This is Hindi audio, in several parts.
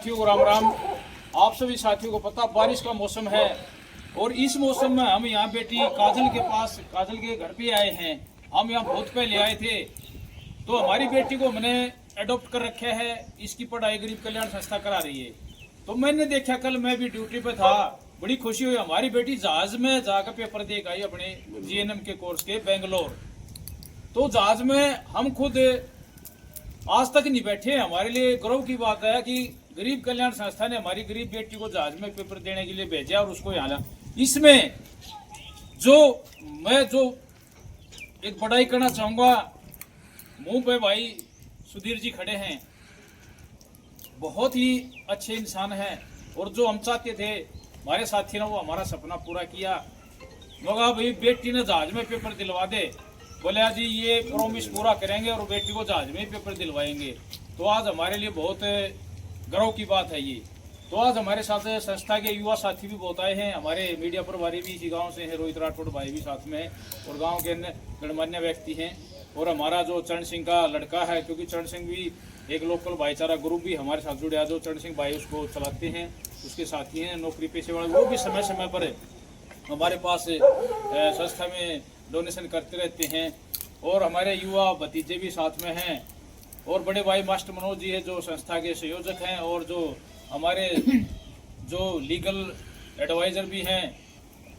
साथियों को राम राम। आप सभी साथियों को पता बारिश का मौसम है और इस मौसम में हम यहाँ बेटी काजल के पास, काजल के घर पे आए हैं। हम यहाँ बहुत पहले आए थे, तो हमारी बेटी को हमने अडॉप्ट कर रखा है। इसकी पढ़ाई गरीब कल्याण संस्था करा रही है। तो मैंने देखा, कल मैं भी ड्यूटी पे था, बड़ी खुशी हुई। हमारी बेटी जहाज में जाकर पेपर दे आई अपने जीएनएम के कोर्स के बेंगलोर। तो जहाज में हम खुद आज तक नहीं बैठे। हमारे लिए गौरव की बात है कि गरीब कल्याण संस्था ने हमारी गरीब बेटी को जहाज में पेपर देने के लिए भेजा और उसको यहाँ ला। इसमें मैं एक बड़ाई करना चाहूंगा, मुंह पे भाई सुधीर जी खड़े हैं, बहुत ही अच्छे इंसान हैं। और जो हम चाहते थे हमारे साथी ने, वो हमारा सपना पूरा किया। मगा भाई बेटी ने जहाज में पेपर दिलवा दे, बोले जी ये प्रॉमिस पूरा करेंगे और बेटी को जहाज में पेपर दिलवाएंगे। तो आज हमारे लिए बहुत गर्व की बात है ये। तो आज हमारे साथ संस्था के युवा साथी भी बहुत आए हैं। हमारे मीडिया प्रभारी भी इसी गांव से हैं, रोहित राठौड़ भाई भी साथ में है और गांव के अन्य गणमान्य व्यक्ति हैं। और हमारा जो चरण सिंह का लड़का है, क्योंकि चरण सिंह भी एक लोकल भाईचारा ग्रुप भी हमारे साथ जुड़े हैं, जो चरण सिंह भाई उसको चलाते हैं, उसके साथी हैं नौकरी पेशे वाले, वो भी समय समय पर हमारे पास संस्था में डोनेशन करते रहते हैं। और हमारे युवा भतीजे भी साथ में हैं। और बड़े भाई मास्टर मनोज जी है, जो संस्था के संयोजक हैं, और जो हमारे जो लीगल एडवाइजर भी हैं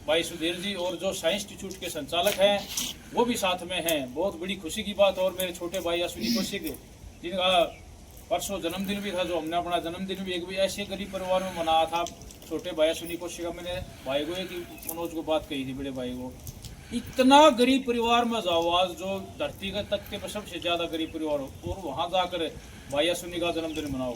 भाई सुधीर जी, और जो साइंस इंस्टीट्यूट के संचालक हैं वो भी साथ में हैं। बहुत बड़ी खुशी की बात। और मेरे छोटे भाई अश्विनी कौशिक, जिनका परसों जन्मदिन भी था, जो हमने अपना जन्मदिन भी एक भी ऐसे गरीब परिवार में मनाया था। छोटे भाई अश्विनी कौशिक, मैंने भाई को एक मनोज को बात कही थी, बड़े भाई को, इतना गरीब परिवार में जाओ आज, जो धरती के तख्ते पर सबसे ज्यादा गरीब परिवार हो, और वहां जाकर भाई अश्विनी का जन्मदिन मनाओ।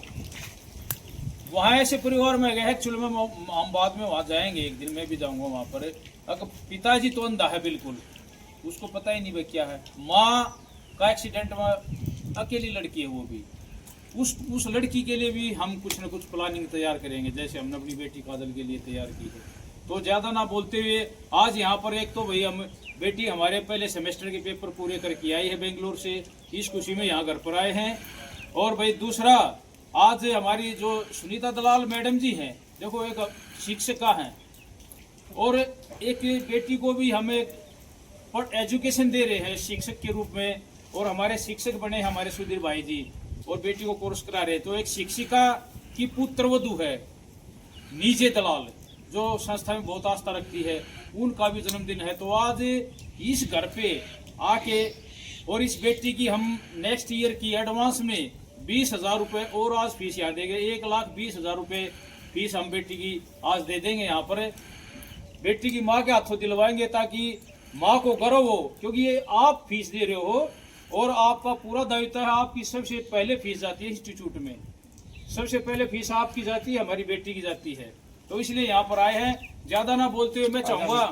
वहां ऐसे परिवार में गए, एक्चुअल में हम बाद में वहां जाएंगे, एक दिन मैं भी जाऊंगा वहां पर। अगर पिताजी तो अंधा है बिल्कुल, उसको पता ही नहीं भाई क्या है। माँ का एक्सीडेंट में अकेली लड़की है, वो भी उस लड़की के लिए भी हम कुछ न कुछ प्लानिंग तैयार करेंगे, जैसे हमने अपनी बेटी काजल के लिए तैयार की है। तो ज़्यादा ना बोलते हुए आज यहाँ पर एक तो भाई हम बेटी हमारे पहले सेमेस्टर के पेपर पूरे करके आई है बेंगलोर से, इस खुशी में यहाँ घर पर आए हैं। और भाई दूसरा, आज हमारी जो सुनीता दलाल मैडम जी हैं, देखो एक शिक्षिका हैं, और एक बेटी को भी हम एक एजुकेशन दे रहे हैं शिक्षक के रूप में। और हमारे शिक्षक बने हमारे सुधीर भाई जी, और बेटी को कोर्स करा रहे। तो एक शिक्षिका की पुत्रवधू है नीजे दलाल, जो संस्था में बहुत आस्था रखती है, उनका भी जन्मदिन है। तो आज इस घर पे आके और इस बेटी की हम नेक्स्ट ईयर की एडवांस में 20,000 रुपये और आज फीस यहाँ देंगे। 1,20,000 रुपये फीस हम बेटी की आज दे देंगे। यहाँ पर बेटी की माँ के हाथों दिलवाएंगे, ताकि माँ को गर्व हो, क्योंकि ये आप फीस दे रहे हो और आपका पूरा दायित्व है। आपकी सबसे पहले फीस जाती है इंस्टीट्यूट में, सबसे पहले फीस आपकी जाती है, हमारी बेटी की जाती है। तो इसलिए यहाँ पर आए हैं। ज्यादा ना बोलते हुए मैं चाहूंगा,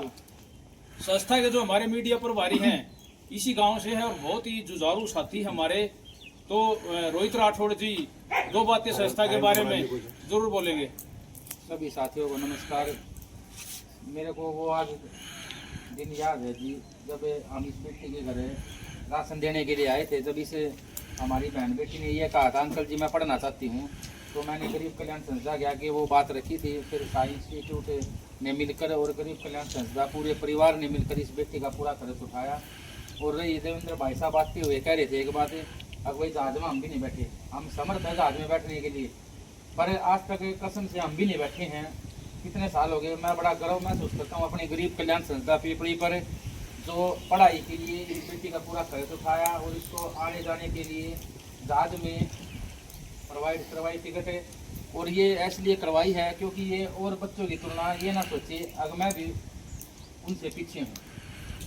संस्था के जो हमारे मीडिया प्रभारी हैं इसी गांव से हैं और बहुत ही जुझारू साथी हमारे, तो रोहित राठौड़ जी दो बातें संस्था के बारे में जरूर बोलेंगे। सभी साथियों को नमस्कार। मेरे को वो आज दिन याद है जी, जब हम इस बेटी के घर राशन देने के लिए आए थे, जब इसे हमारी बहन बेटी ने ये कहा था, अंकल जी मैं पढ़ना चाहती हूँ। तो मैंने गरीब कल्याण संस्था के आगे वो बात रखी थी। फिर साइंस इंस्टीट्यूट ने मिलकर और गरीब कल्याण संस्था पूरे परिवार ने मिलकर इस बेटी का पूरा खर्च उठाया। और रही देवेंद्र भाई साहब आते हुए कह रहे थे एक बात है, अब वही जहाज में हम भी नहीं बैठे, हम समर्थ है जहाज में बैठने के लिए, पर आज तक कसम से हम भी नहीं बैठे हैं। कितने साल हो गए। मैं बड़ा गर्व महसूस करता हूँ अपनी गरीब कल्याण संस्था पीपड़ी पर, जो पढ़ाई के लिए इस बेटी का पूरा खर्च उठाया और इसको आने जाने के लिए जहाज में प्रोवाइड करवाई टिकट है। और ये इसलिए करवाई है क्योंकि ये और बच्चों की तुलना ये ना सोचिए अगर मैं भी उनसे पीछे हूँ।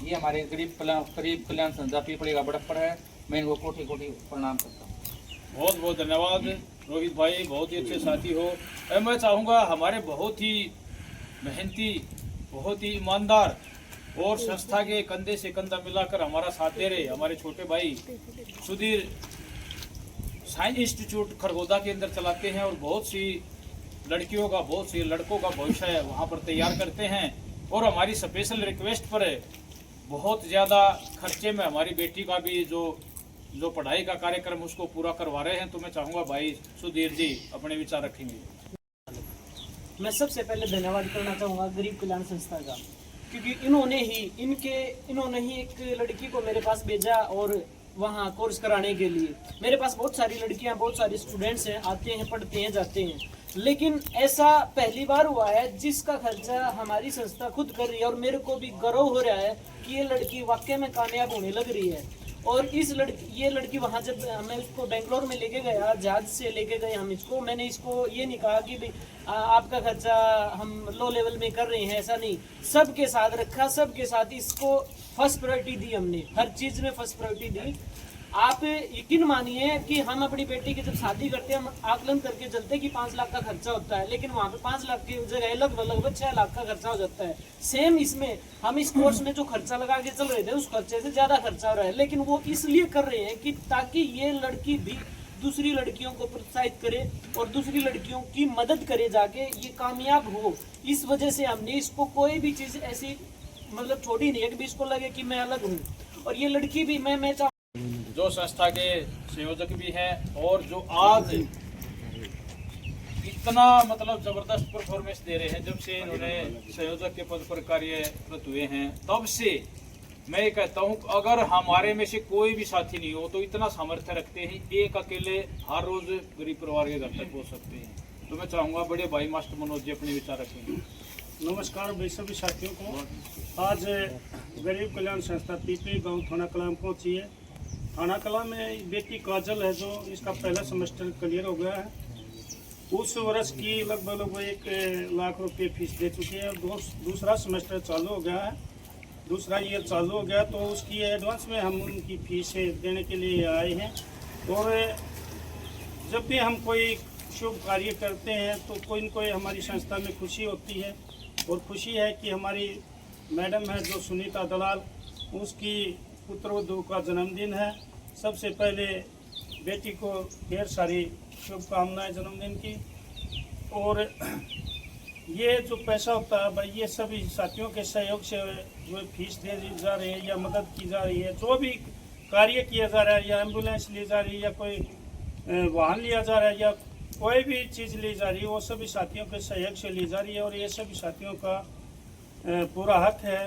ये हमारे गरीब कल्याण संस्था पीपड़ी का बड़प्पड़ है। मैं इनको कोटि कोटि प्रणाम करता हूँ। बहुत बहुत धन्यवाद रोहित भाई, बहुत ही अच्छे साथी हो। मैं चाहूँगा हमारे बहुत ही मेहनती, बहुत ही ईमानदार और संस्था के कंधे से कंधा मिलाकर हमारा साथ दे रहे हमारे छोटे भाई सुधीर साइंस इंस्टीट्यूट खरगोदा के अंदर चलाते हैं, और बहुत सी लड़कियों का, बहुत सी लड़कों का भविष्य है वहाँ पर तैयार करते हैं। और हमारी स्पेशल रिक्वेस्ट पर बहुत ज़्यादा खर्चे में हमारी बेटी का भी जो जो पढ़ाई का कार्यक्रम उसको पूरा करवा रहे हैं। तो मैं चाहूँगा भाई सुधीर जी अपने विचार रखेंगे। मैं सबसे पहले धन्यवाद करना चाहूँगा गरीब कल्याण संस्था का, क्योंकि इन्होंने ही एक लड़की को मेरे पास भेजा और वहाँ कोर्स कराने के लिए। मेरे पास बहुत सारी लड़कियाँ, बहुत सारे स्टूडेंट्स हैं, आते हैं, पढ़ते हैं, जाते हैं, लेकिन ऐसा पहली बार हुआ है जिसका खर्चा हमारी संस्था खुद कर रही है। और मेरे को भी गर्व हो रहा है कि ये लड़की वाकई में कामयाब होने लग रही है। और ये लड़की वहाँ जब मैं उसको बेंगलोर में लेके गया, जहाज से लेके गए हम इसको, मैंने इसको ये नहीं कहा कि भाई आपका खर्चा हम लो लेवल में कर रहे हैं, ऐसा नहीं। सबके साथ रखा, सबके साथ इसको फर्स्ट प्रायोरिटी दी हमने, हर चीज़ में फर्स्ट प्रायोरिटी दी। आप यकीन मानिए कि हम अपनी बेटी की जब शादी करते हैं, हम आकलन करके चलते हैं कि 5 लाख का खर्चा होता है, लेकिन वहाँ पे 5 लाख की जगह लगभग 6 लाख का खर्चा हो जाता है। सेम इसमें हम इस कोर्स में जो खर्चा लगा के चल रहे थे उस खर्चे से ज़्यादा खर्चा हो रहा है, लेकिन वो इसलिए कर रहे हैं कि ताकि ये लड़की भी दूसरी लड़कियों को प्रोत्साहित करे और दूसरी लड़कियों की मदद करे, जाके ये कामयाब हो। इस वजह से हमने इसको कोई भी चीज़ ऐसी मतलब छोड़ी नहीं है कि भी इसको लगे कि मैं अलग हूँ। और ये लड़की भी मैं जो संस्था के संयोजक भी हैं और जो आज इतना मतलब जबरदस्त परफॉर्मेंस दे रहे हैं, जब से इन्होंने संयोजक के पद पर कार्यरत हुए हैं तब से मैं ये कहता हूँ अगर हमारे में से कोई भी साथी नहीं हो तो इतना सामर्थ्य रखते हैं, एक अकेले हर रोज गरीब परिवार के घर तक पहुँच सकते हैं। तो मैं चाहूँगा बड़े भाई मास्टर मनोज जी अपने विचार रखेंगे। नमस्कार भाई सभी साथियों को। आज गरीब कल्याण संस्था पीपली गांव थाना कलां में पहुंची है। थाना कलां में बेटी काजल है जो इसका पहला सेमेस्टर क्लियर हो गया है। उस वर्ष की लगभग 1 लाख रुपए फीस दे चुकी है। दूसरा सेमेस्टर चालू हो गया है, दूसरा ईयर चालू हो गया, तो उसकी एडवांस में हम उनकी फीस देने के लिए आए हैं। और जब भी हम कोई शुभ कार्य करते हैं तो कोई न कोई हमारी संस्था में खुशी होती है। और खुशी है कि हमारी मैडम है जो सुनीता दलाल, उसकी पुत्रवधू का जन्मदिन है। सबसे पहले बेटी को ढेर सारी शुभकामनाएं जन्मदिन की। और ये जो पैसा होता है भाई, ये सभी साथियों के सहयोग से जो फीस दे जा रही है या मदद की जा रही है, जो भी कार्य किया जा रहा है, या एम्बुलेंस ली जा रही है या कोई वाहन लिया जा रहा है या कोई भी चीज़ ली जा रही है, वो सभी साथियों के सहयोग से ली जा रही है। और ये सभी साथियों का पूरा हक है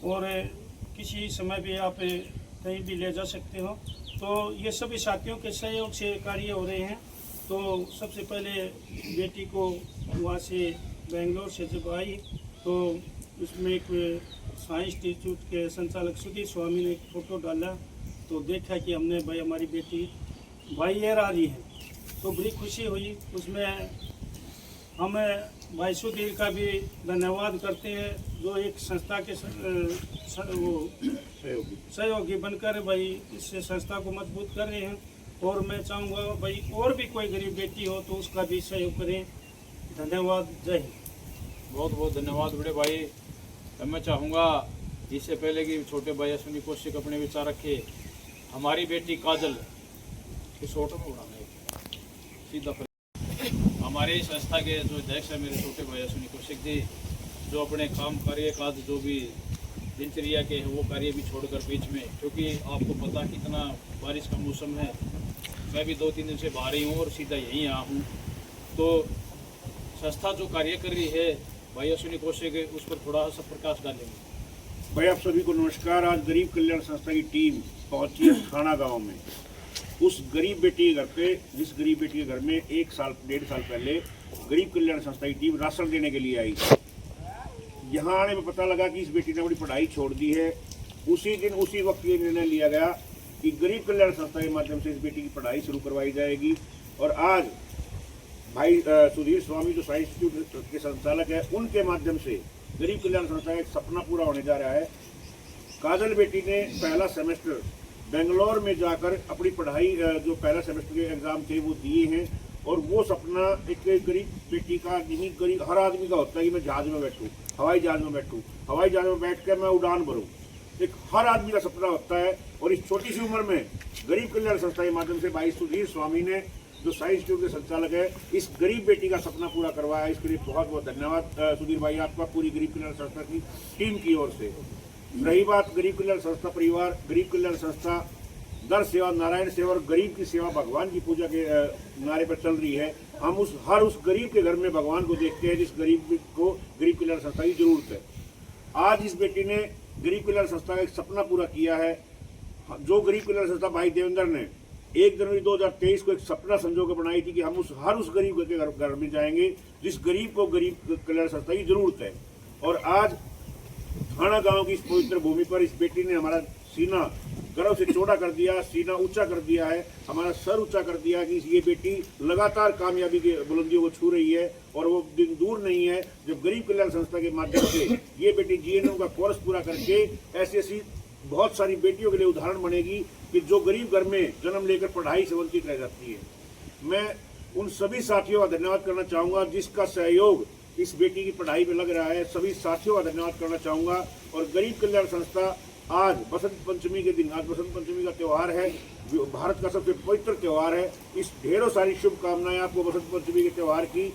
और किसी समय भी आप कहीं भी ले जा सकते हो। तो ये सभी साथियों के सहयोग से कार्य हो रहे हैं। तो सबसे पहले बेटी को वहाँ से बेंगलोर से जब आई तो उसमें एक साइंस इंस्टीट्यूट के संचालक सुधीर स्वामी ने एक फ़ोटो डाला, तो देखा कि हमने भाई हमारी बेटी भाई एयर आ रही है, तो बड़ी खुशी हुई। उसमें हम भाई सुधीर का भी धन्यवाद करते हैं जो एक संस्था के सहयोगी बनकर भाई इस संस्था को मजबूत कर रहे हैं। और मैं चाहूँगा भाई और भी कोई गरीब बेटी हो तो उसका भी सहयोग करें। धन्यवाद, जय हिंद। बहुत बहुत धन्यवाद बड़े भाई। अब मैं चाहूँगा इससे पहले कि छोटे भाई अश्विनी कौशिक अपने विचार रखे। हमारी बेटी काजल इस ऑटो में उड़ाना सीधा हमारी संस्था के जो अध्यक्ष है मेरे छोटे भाई अश्विनी कौशिक जी, जो अपने काम कार्य का जो भी दिनचर्या के हैं वो कार्य भी छोड़कर बीच में, क्योंकि आपको पता कितना बारिश का मौसम है, मैं भी 2-3 दिन से बाहर ही हूँ और सीधा यहीं आया हूँ। तो संस्था जो कार्य कर रही है भाई अश्विनी कौशिक, उस पर थोड़ा सा प्रकाश डालेंगे। भाई आप सभी को नमस्कार। आज गरीब कल्याण संस्था की टीम पहुंची है थाना गांव में। उस गरीब बेटी के घर पे, जिस गरीब बेटी के घर में 1-1.5 साल पहले गरीब कल्याण संस्था की टीम राशन देने के लिए आई। यहाँ आने में पता लगा कि इस बेटी ने अपनी पढ़ाई छोड़ दी है। उसी दिन उसी वक्त ये निर्णय लिया गया कि गरीब कल्याण संस्था के माध्यम से इस बेटी की पढ़ाई शुरू करवाई जाएगी। और आज भाई सुधीर स्वामी जो साइंस इंस्टीट्यूट के संचालक है, उनके माध्यम से गरीब कल्याण संस्था का एक सपना पूरा होने जा रहा है। काजल बेटी ने पहला सेमेस्टर बेंगलोर में जाकर अपनी पढ़ाई जो पहला सेमेस्टर के एग्जाम थे वो दिए हैं। और वो सपना एक गरीब बेटी का नहीं, गरीब हर आदमी का होता है कि मैं जहाज में बैठूं, हवाई जहाज में बैठूं, हवाई जहाज में बैठ कर मैं उड़ान भरूं। एक हर आदमी का सपना होता है। और इस छोटी सी उम्र में गरीब कल्याण संस्था के माध्यम से भाई सुधीर स्वामी ने जो साइंस इंस्टीट्यूट के संचालक है, इस गरीब बेटी का सपना पूरा करवाया। इसके लिए बहुत बहुत धन्यवाद सुधीर भाई आपका, पूरी गरीब कल्याण संस्था की टीम की ओर से। रही बात गरीब कल्याण संस्था परिवार, गरीब कल्याण संस्था दर सेवा नारायण सेवा और गरीब की सेवा भगवान की पूजा के नारे पर चल रही है। हम हर उस गरीब के घर में भगवान को देखते हैं जिस गरीब को गरीब कल्याण संस्था की जरूरत है। आज इस बेटी ने गरीब कल्याण संस्था का एक सपना पूरा किया है। जो गरीब कल्याण संस्था भाई देवेंद्र ने 1 जनवरी 2023 को एक सपना संजो कर बनाई थी कि हम हर उस गरीब के घर में जाएंगे जिस गरीब को गरीब कल्याण संस्था की जरूरत है। और आज थाना गांव की इस पवित्र भूमि पर इस बेटी ने हमारा सीना गर्व से चौड़ा कर दिया, सीना ऊंचा कर दिया है, हमारा सर ऊंचा कर दिया कि ये बेटी लगातार कामयाबी के बुलंदियों को छू रही है। और वो दिन दूर नहीं है जब गरीब कल्याण संस्था के माध्यम से ये बेटी जीएनएम का कोर्स पूरा करके ऐसी बहुत सारी बेटियों के लिए उदाहरण बनेगी कि जो गरीब घर में जन्म लेकर पढ़ाई से वंचित रह जाती है। मैं उन सभी साथियों का धन्यवाद करना चाहूँगा जिसका सहयोग इस बेटी की पढ़ाई में लग रहा है। सभी साथियों का धन्यवाद करना चाहूँगा। और गरीब कल्याण संस्था आज बसंत पंचमी के दिन, आज बसंत पंचमी का त्यौहार है, भारत का सबसे पवित्र त्यौहार है। इस ढेरों सारी शुभकामनाएं आपको बसंत पंचमी के त्यौहार की।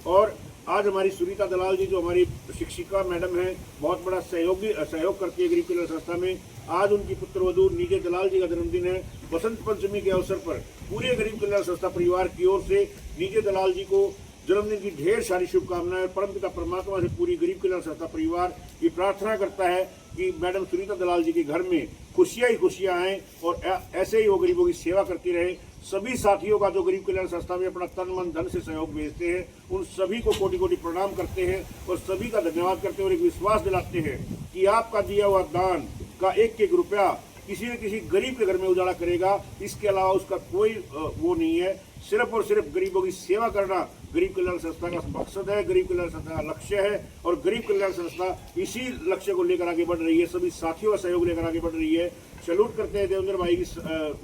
और आज हमारी सुनीता दलाल जी जो हमारी शिक्षिका मैडम हैं, बहुत बड़ा सहयोग करती है गरीब कल्याण संस्था में। आज उनकी पुत्रवधू नीजे दलाल जी का जन्मदिन है। बसंत पंचमी के अवसर पर पूरे गरीब कल्याण संस्था परिवार की ओर से नीजे दलाल जी को जन्मदिन की ढेर सारी शुभकामनाएं। परमपिता परमात्मा से पूरी गरीब कल्याण संस्था परिवार ये प्रार्थना करता है कि मैडम सुनीता दलाल जी के घर में खुशियां ही खुशियां आएं और ऐसे ही वो गरीबों की सेवा करती रहे। सभी साथियों का जो गरीब कल्याण संस्था में अपना तन मन धन से सहयोग भेजते हैं, उन सभी को कोटि कोटि प्रणाम करते हैं और सभी का धन्यवाद करते हैं और एक विश्वास दिलाते हैं कि आपका दिया हुआ दान का एक एक रुपया किसी न किसी गरीब के घर में उजाला करेगा। इसके अलावा उसका कोई वो नहीं है। सिर्फ और सिर्फ गरीबों की सेवा करना गरीब कल्याण संस्था का मकसद है, गरीब कल्याण संस्था का लक्ष्य है। और गरीब कल्याण संस्था इसी लक्ष्य को लेकर आगे बढ़ रही है, सभी साथियों का सहयोग लेकर आगे बढ़ रही है। सैल्यूट करते हैं देवेंद्र भाई की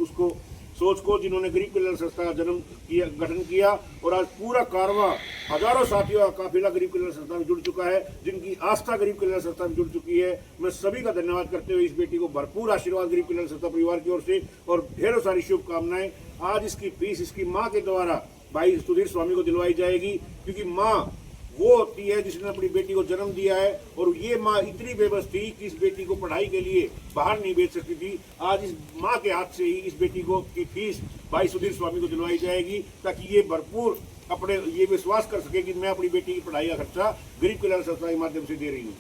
उसको सोच को जिन्होंने गरीब कल्याण संस्था का गठन किया। और आज पूरा कारवां हजारों साथियों का काफिला गरीब कल्याण संस्था में जुड़ चुका है, जिनकी आस्था गरीब कल्याण संस्था में जुड़ चुकी है। मैं सभी का धन्यवाद करते हुए इस बेटी को भरपूर आशीर्वाद गरीब कल्याण संस्था परिवार की ओर से और ढेरों सारी शुभकामनाएं। आज इसकी फीस इसकी माँ के द्वारा भाई सुधीर स्वामी को दिलवाई जाएगी, क्योंकि माँ वो होती है जिसने अपनी बेटी को जन्म दिया है। और ये माँ इतनी बेबस थी कि इस बेटी को पढ़ाई के लिए बाहर नहीं भेज सकती थी। आज इस माँ के हाथ से ही इस बेटी को की फीस भाई सुधीर स्वामी को दिलवाई जाएगी, ताकि ये भरपूर अपने ये विश्वास कर सके कि मैं अपनी बेटी की पढ़ाई का खर्चा गरीब कल्याण संस्था के माध्यम से दे रही हूँ।